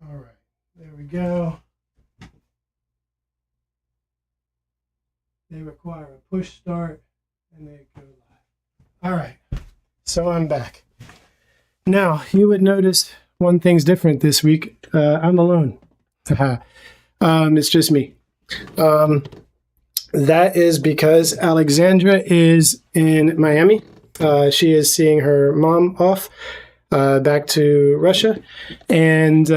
All right, there we go. They require a push start and they go live. All right, so I'm back. Now, you would notice one thing's different this week. I'm alone. It's just me. That is because Alexandra is in Miami. She is seeing her mom off back to Russia. And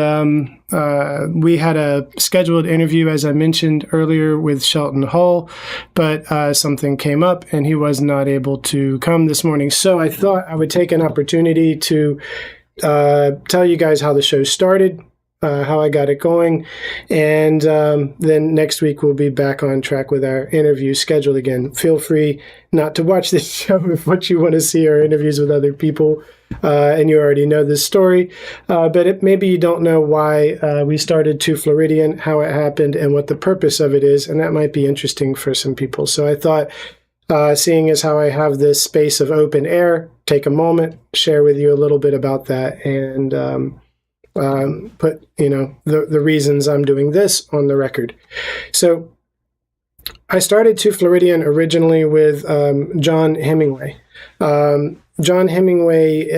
we had a scheduled interview, as I mentioned earlier, with Shelton Hull, but something came up and he was not able to come this morning. So I thought I would take an opportunity to tell you guys how the show started, how I got it going, and then next week we'll be back on track with our interview schedule again. Feel free not to watch this show if what you want to see are interviews with other people, and you already know this story, but maybe you don't know why we started 2Floridian, how it happened, and what the purpose of it is, and that might be interesting for some people. So I thought, seeing as how I have this space of open air, take a moment, share with you a little bit about that, and put, the reasons I'm doing this on the record. So I started 2Floridian originally with John Hemingway. John Hemingway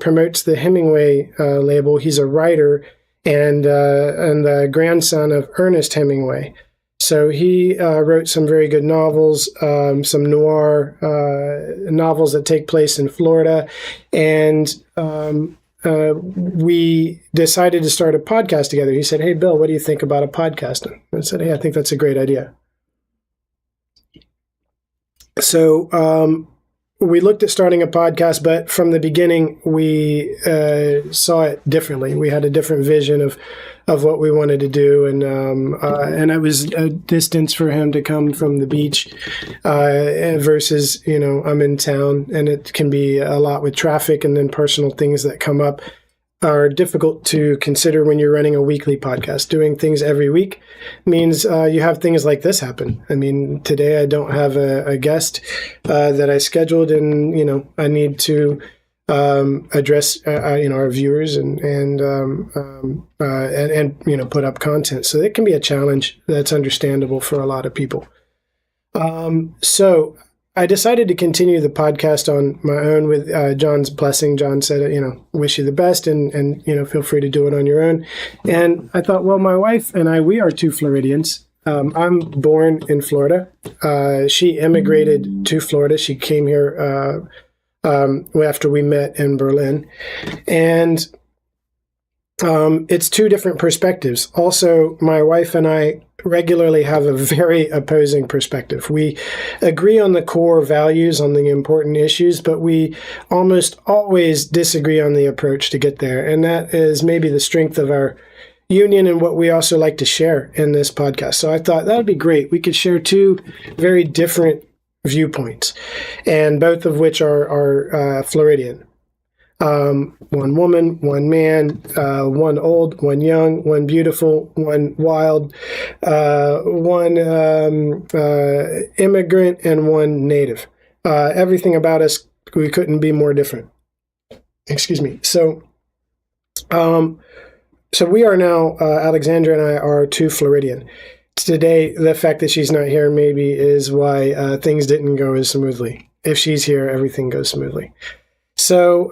promotes the Hemingway label. He's a writer and the grandson of Ernest Hemingway. So he wrote some very good novels, some noir novels that take place in Florida, and we decided to start a podcast together. He said, "Hey, Bill, what do you think about a podcast?" And I said, "Hey, I think that's a great idea." So we looked at starting a podcast, but from the beginning, we saw it differently. We had a different vision of what we wanted to do, and it was a distance for him to come from the beach versus, I'm in town, and it can be a lot with traffic, and then personal things that come up are difficult to consider when you're running a weekly podcast. Doing things every week means you have things like this happen. I mean, today I don't have a guest that I scheduled, and I need to address our viewers and put up content. So it can be a challenge. That's understandable for a lot of people. So I decided to continue the podcast on my own with John's blessing. John said, wish you the best, and feel free to do it on your own. And I thought, well, my wife and I, we are 2Floridians. I'm born in Florida. She immigrated to Florida. She came here after we met in Berlin. And it's two different perspectives. Also, my wife and I regularly have a very opposing perspective. We agree on the core values, on the important issues, but we almost always disagree on the approach to get there. And that is maybe the strength of our union and what we also like to share in this podcast. So I thought that would be great. We could share two very different viewpoints, and both of which are Floridian. One woman, one man, one old, one young, one beautiful, one wild, one immigrant, and one native. Everything about us, we couldn't be more different. Excuse me. So we are now, Alexandra and I are 2Floridian. Today, the fact that she's not here maybe is why things didn't go as smoothly. If she's here, everything goes smoothly. So,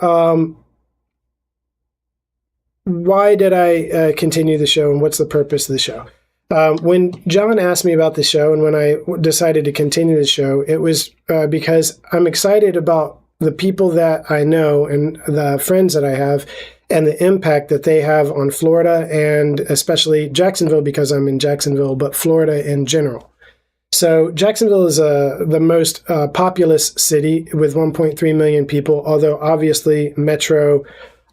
why did I continue the show, and what's the purpose of the show? When John asked me about the show, and when I decided to continue the show, it was because I'm excited about the people that I know and the friends that I have, and the impact that they have on Florida, and especially Jacksonville, because I'm in Jacksonville, but Florida in general. So Jacksonville is the most populous city with 1.3 million people, although obviously Metro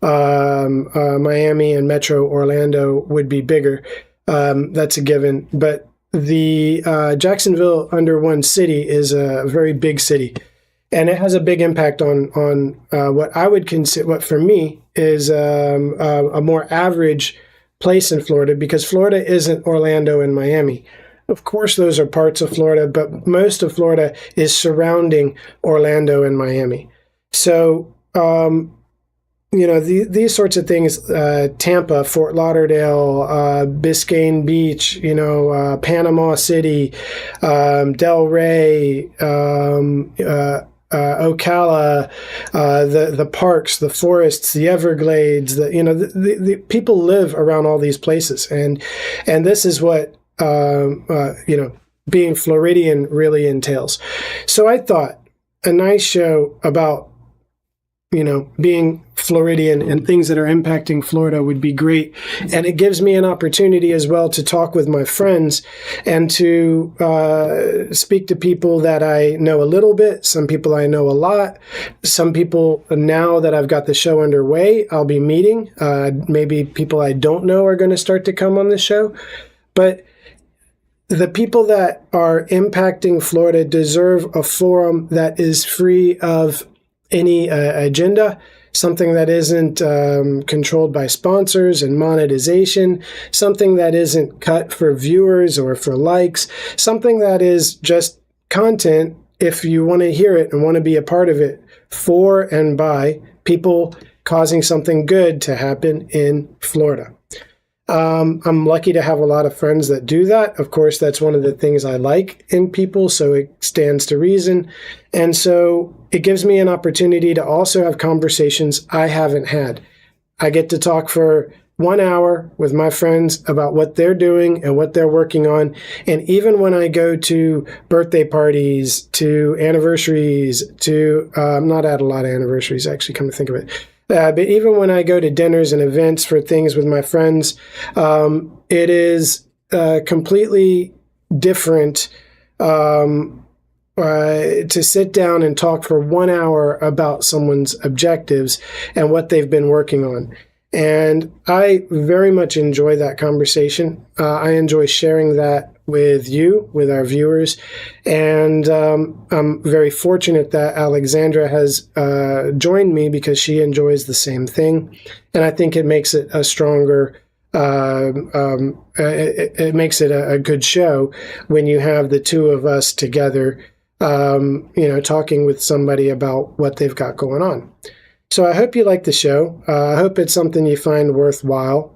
Miami and Metro Orlando would be bigger. That's a given. But the Jacksonville under one city is a very big city. And it has a big impact on what I would consider, what for me is a more average place in Florida, because Florida isn't Orlando and Miami. Of course, those are parts of Florida, but most of Florida is surrounding Orlando and Miami. So, these sorts of things, Tampa, Fort Lauderdale, Biscayne Beach, Panama City, Delray, Ocala, the parks, the forests, the Everglades, the people live around all these places. And this is what, being Floridian really entails. So I thought a nice show about, being Floridian and things that are impacting Florida would be great. And it gives me an opportunity as well to talk with my friends and to speak to people that I know a little bit, some people I know a lot, some people now that I've got the show underway, I'll be meeting. Maybe people I don't know are going to start to come on the show. But the people that are impacting Florida deserve a forum that is free of any agenda, something that isn't controlled by sponsors and monetization, something that isn't cut for viewers or for likes, something that is just content if you want to hear it and want to be a part of it, for and by people causing something good to happen in Florida. I'm lucky to have a lot of friends that do that. Of course, that's one of the things I like in people, so it stands to reason. And so it gives me an opportunity to also have conversations I haven't had. I get to talk for 1 hour with my friends about what they're doing and what they're working on. And even when I go to birthday parties, to anniversaries, I'm not at a lot of anniversaries, actually, come to think of it. But even when I go to dinners and events for things with my friends, it is completely different to sit down and talk for 1 hour about someone's objectives and what they've been working on. And I very much enjoy that conversation. I enjoy sharing that with you, with our viewers. And I'm very fortunate that Alexandra has joined me because she enjoys the same thing. And I think it makes it a stronger, it makes it a good show when you have the two of us together, talking with somebody about what they've got going on. So I hope you like the show. I hope it's something you find worthwhile.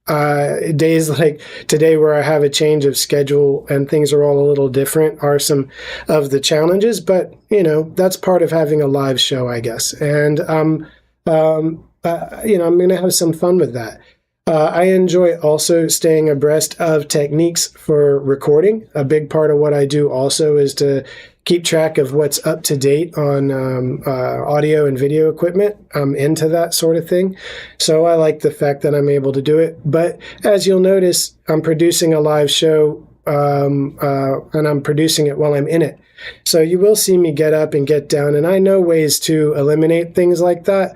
Days like today where I have a change of schedule and things are all a little different are some of the challenges, but that's part of having a live show, I guess. And I'm going to have some fun with that. I enjoy also staying abreast of techniques for recording. A big part of what I do also is to keep track of what's up to date on audio and video equipment. I'm into that sort of thing. So I like the fact that I'm able to do it. But as you'll notice, I'm producing a live show and I'm producing it while I'm in it. So you will see me get up and get down. And I know ways to eliminate things like that.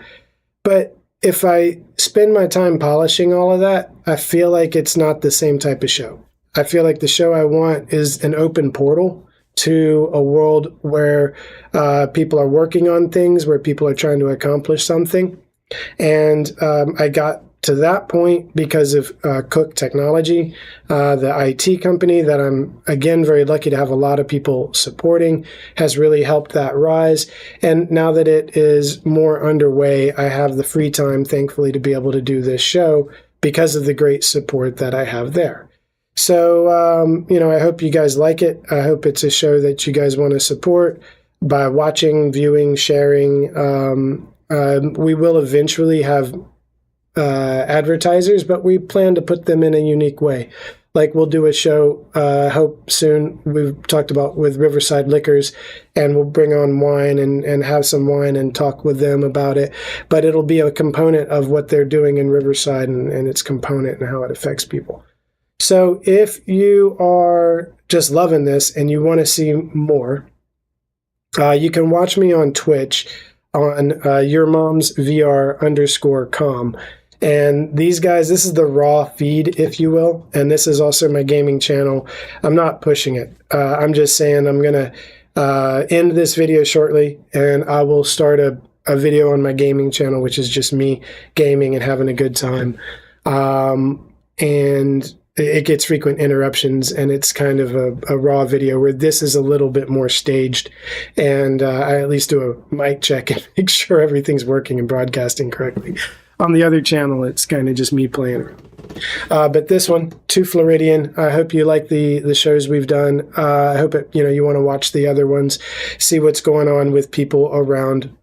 But if I spend my time polishing all of that, I feel like it's not the same type of show. I feel like the show I want is an open portal to a world where people are working on things, where people are trying to accomplish something. And I got to that point because of Cook Technology, the IT company that I'm, again, very lucky to have a lot of people supporting, has really helped that rise. And now that it is more underway, I have the free time, thankfully, to be able to do this show because of the great support that I have there. So, I hope you guys like it. I hope it's a show that you guys want to support by watching, viewing, sharing. We will eventually have advertisers, but we plan to put them in a unique way. Like we'll do a show, I hope soon, we've talked about with Riverside Liquors, and we'll bring on wine and have some wine and talk with them about it. But it'll be a component of what they're doing in Riverside and its component and how it affects people. So if you are just loving this and you want to see more, you can watch me on Twitch on yourmomsvr_com. And these guys, this is the raw feed, if you will. And this is also my gaming channel. I'm not pushing it. I'm just saying I'm going to end this video shortly, and I will start a video on my gaming channel, which is just me gaming and having a good time. And it gets frequent interruptions, and it's kind of a raw video, where this is a little bit more staged, and I at least do a mic check and make sure everything's working and broadcasting correctly. On the other channel, it's kind of just me playing around. But this one, 2Floridian, I hope you like the shows we've done. I hope you want to watch the other ones, see what's going on with people around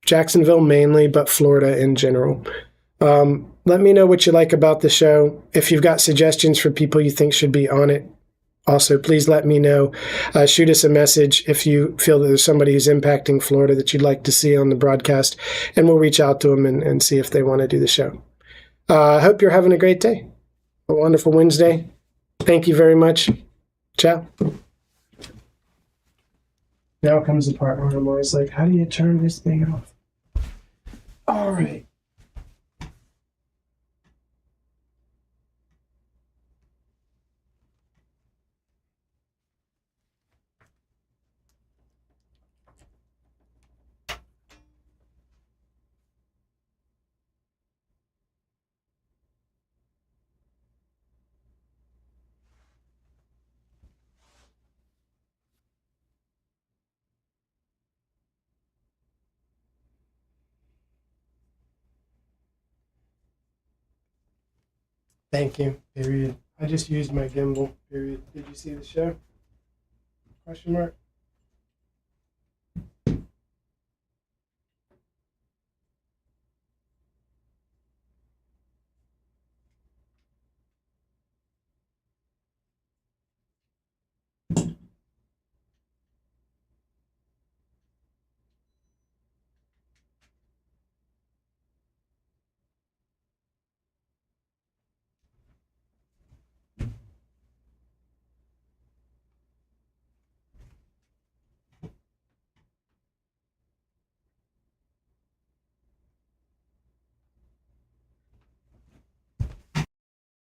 Jacksonville mainly, but Florida in general. Let me know what you like about the show. If you've got suggestions for people you think should be on it, also, please let me know. Shoot us a message if you feel that there's somebody who's impacting Florida that you'd like to see on the broadcast, and we'll reach out to them and see if they want to do the show. I hope you're having a great day. A wonderful Wednesday. Thank you very much. Ciao. Now comes the part where I'm always like, how do you turn this thing off? All right. Thank you, period. I just used my gimbal, period. Did you see the show? Question mark?